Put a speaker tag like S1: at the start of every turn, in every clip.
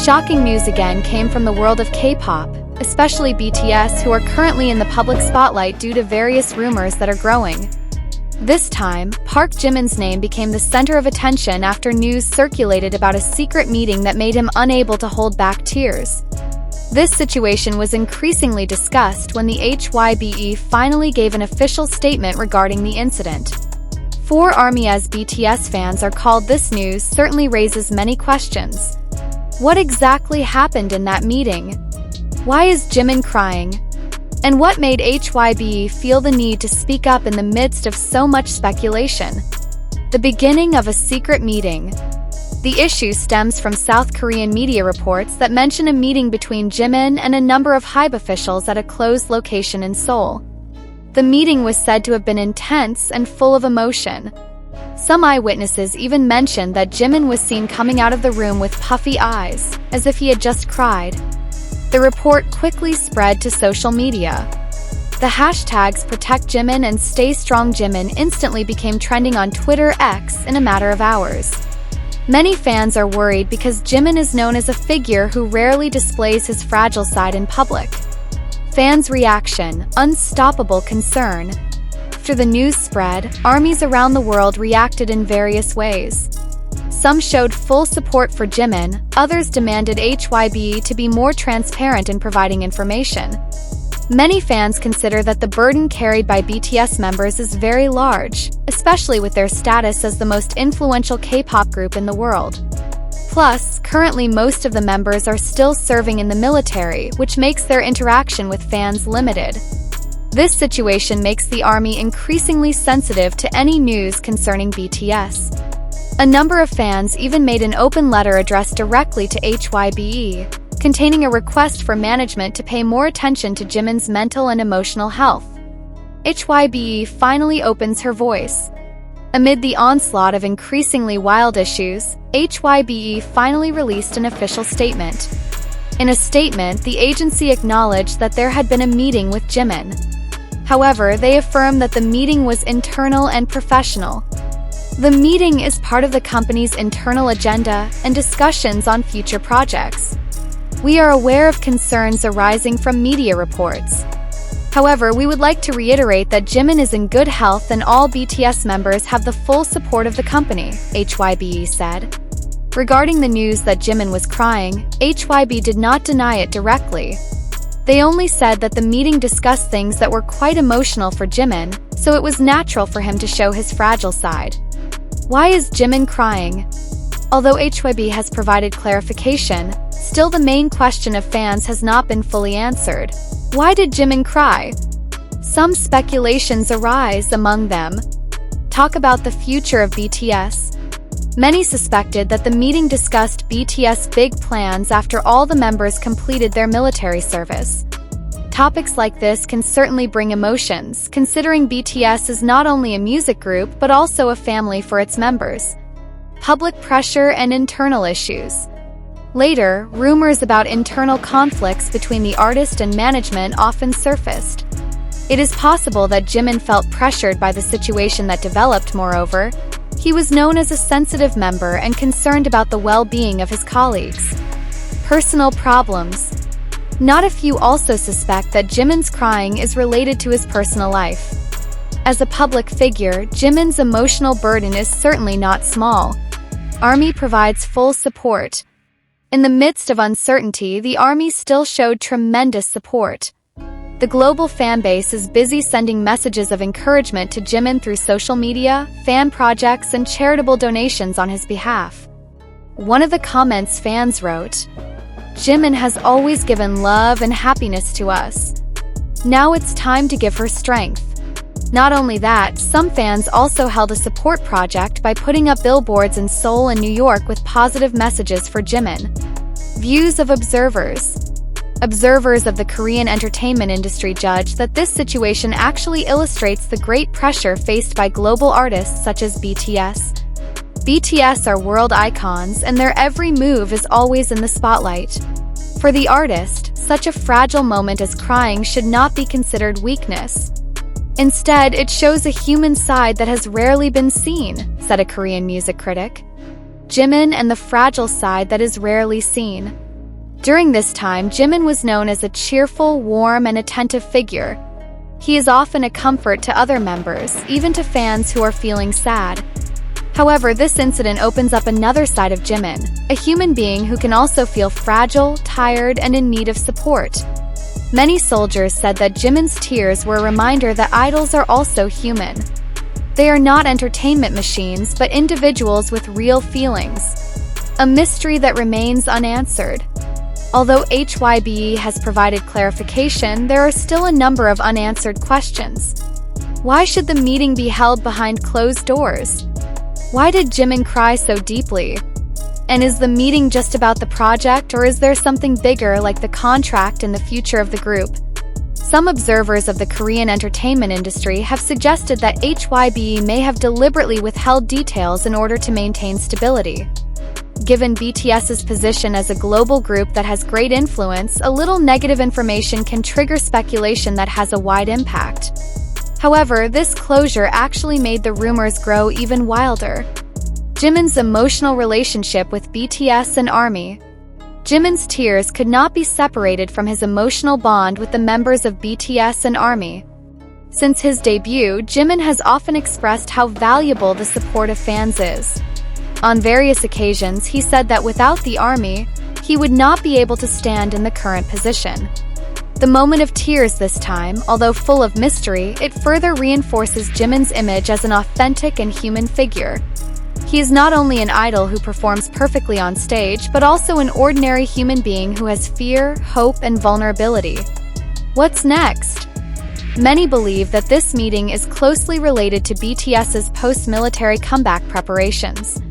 S1: Shocking news again came from the world of K-pop, especially BTS, who are currently in the public spotlight due to various rumors that are growing. This time, Park Jimin's name became the center of attention after news circulated about a secret meeting that made him unable to hold back tears. This situation was increasingly discussed when the HYBE finally gave an official statement regarding the incident. For ARMY, as BTS fans are called, this news certainly raises many questions. What exactly happened in that meeting? Why is Jimin crying? And what made HYBE feel the need to speak up in the midst of so much speculation? The beginning of a secret meeting. The issue stems from South Korean media reports that mention a meeting between Jimin and a number of HYBE officials at a closed location in Seoul. The meeting was said to have been intense and full of emotion. Some eyewitnesses even mentioned that Jimin was seen coming out of the room with puffy eyes, as if he had just cried. The report quickly spread to social media. The hashtags Protect Jimin and Stay Strong Jimin instantly became trending on Twitter X in a matter of hours. Many fans are worried because Jimin is known as a figure who rarely displays his fragile side in public. Fans' reaction: unstoppable concern. After the news spread, armies around the world reacted in various ways. Some showed full support for Jimin, others demanded HYBE to be more transparent in providing information. Many fans consider that the burden carried by BTS members is very large, especially with their status as the most influential K-pop group in the world. Plus, currently most of the members are still serving in the military, which makes their interaction with fans limited. This situation makes the ARMY increasingly sensitive to any news concerning BTS. A number of fans even made an open letter addressed directly to HYBE, containing a request for management to pay more attention to Jimin's mental and emotional health. HYBE finally opens her voice. Amid the onslaught of increasingly wild issues, HYBE finally released an official statement. In a statement, the agency acknowledged that there had been a meeting with Jimin. However, they affirmed that the meeting was internal and professional. The meeting is part of the company's internal agenda and discussions on future projects. We are aware of concerns arising from media reports. However, we would like to reiterate that Jimin is in good health and all BTS members have the full support of the company, HYBE said. Regarding the news that Jimin was crying, HYBE did not deny it directly. They only said that the meeting discussed things that were quite emotional for Jimin, so it was natural for him to show his fragile side. Why is Jimin crying? Although HYBE has provided clarification, still the main question of fans has not been fully answered. Why did Jimin cry? Some speculations arise among them. Talk about the future of BTS. Many suspected that the meeting discussed BTS' big plans after all the members completed their military service. Topics like this can certainly bring emotions, considering BTS is not only a music group but also a family for its members. Public pressure and internal issues. Later, rumors about internal conflicts between the artist and management often surfaced. It is possible that Jimin felt pressured by the situation that developed. Moreover, he was known as a sensitive member and concerned about the well-being of his colleagues. Personal problems. Not a few also suspect that Jimin's crying is related to his personal life. As a public figure, Jimin's emotional burden is certainly not small. ARMY provides full support. In the midst of uncertainty, the ARMY still showed tremendous support. The global fanbase is busy sending messages of encouragement to Jimin through social media, fan projects, and charitable donations on his behalf. One of the comments fans wrote, "Jimin has always given love and happiness to us. Now it's time to give her strength." Not only that, some fans also held a support project by putting up billboards in Seoul and New York with positive messages for Jimin. Views of observers. Observers of the Korean entertainment industry judge that this situation actually illustrates the great pressure faced by global artists such as BTS. BTS are world icons and their every move is always in the spotlight. For the artist, such a fragile moment as crying should not be considered weakness. Instead, it shows a human side that has rarely been seen, said a Korean music critic. Jimin and the fragile side that is rarely seen. During this time, Jimin was known as a cheerful, warm, and attentive figure. He is often a comfort to other members, even to fans who are feeling sad. However, this incident opens up another side of Jimin, a human being who can also feel fragile, tired, and in need of support. Many soldiers said that Jimin's tears were a reminder that idols are also human. They are not entertainment machines, but individuals with real feelings. A mystery that remains unanswered. Although HYBE has provided clarification, there are still a number of unanswered questions. Why should the meeting be held behind closed doors? Why did Jimin cry so deeply? And is the meeting just about the project, or is there something bigger like the contract and the future of the group? Some observers of the Korean entertainment industry have suggested that HYBE may have deliberately withheld details in order to maintain stability. Given BTS's position as a global group that has great influence, a little negative information can trigger speculation that has a wide impact. However, this closure actually made the rumors grow even wilder. Jimin's emotional relationship with BTS and ARMY. Jimin's tears could not be separated from his emotional bond with the members of BTS and ARMY. Since his debut, Jimin has often expressed how valuable the support of fans is. On various occasions, he said that without the ARMY, he would not be able to stand in the current position. The moment of tears this time, although full of mystery, it further reinforces Jimin's image as an authentic and human figure. He is not only an idol who performs perfectly on stage, but also an ordinary human being who has fear, hope, and vulnerability. What's next? Many believe that this meeting is closely related to BTS's post-military comeback preparations.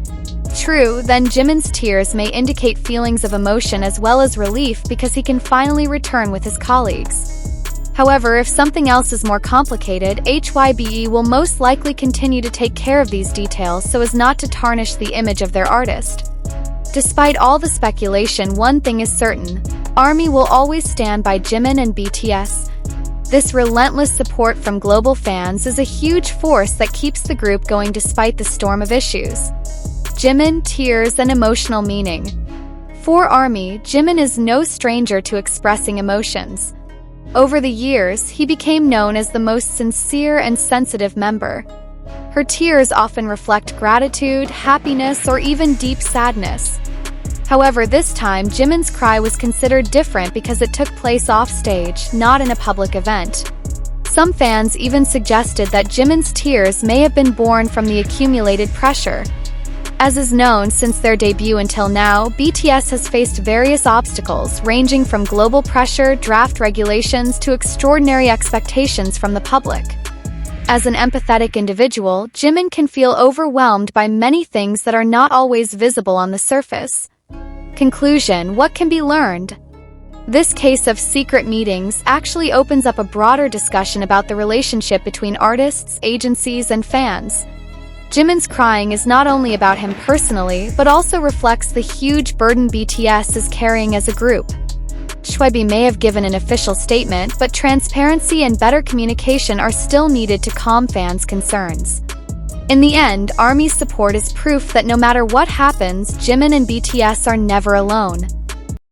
S1: True, then Jimin's tears may indicate feelings of emotion as well as relief because he can finally return with his colleagues. However, if something else is more complicated, HYBE will most likely continue to take care of these details so as not to tarnish the image of their artist. Despite all the speculation, one thing is certain: ARMY will always stand by Jimin and BTS. This relentless support from global fans is a huge force that keeps the group going despite the storm of issues. Jimin, tears, and emotional meaning. For ARMY, Jimin is no stranger to expressing emotions. Over the years, he became known as the most sincere and sensitive member. Her tears often reflect gratitude, happiness, or even deep sadness. However, this time, Jimin's cry was considered different because it took place off-stage, not in a public event. Some fans even suggested that Jimin's tears may have been born from the accumulated pressure. As is known, since their debut until now, BTS has faced various obstacles, ranging from global pressure, draft regulations, to extraordinary expectations from the public. As an empathetic individual, Jimin can feel overwhelmed by many things that are not always visible on the surface. Conclusion: what can be learned? This case of secret meetings actually opens up a broader discussion about the relationship between artists, agencies, and fans. Jimin's crying is not only about him personally, but also reflects the huge burden BTS is carrying as a group. HYBE may have given an official statement, but transparency and better communication are still needed to calm fans' concerns. In the end, ARMY's support is proof that no matter what happens, Jimin and BTS are never alone.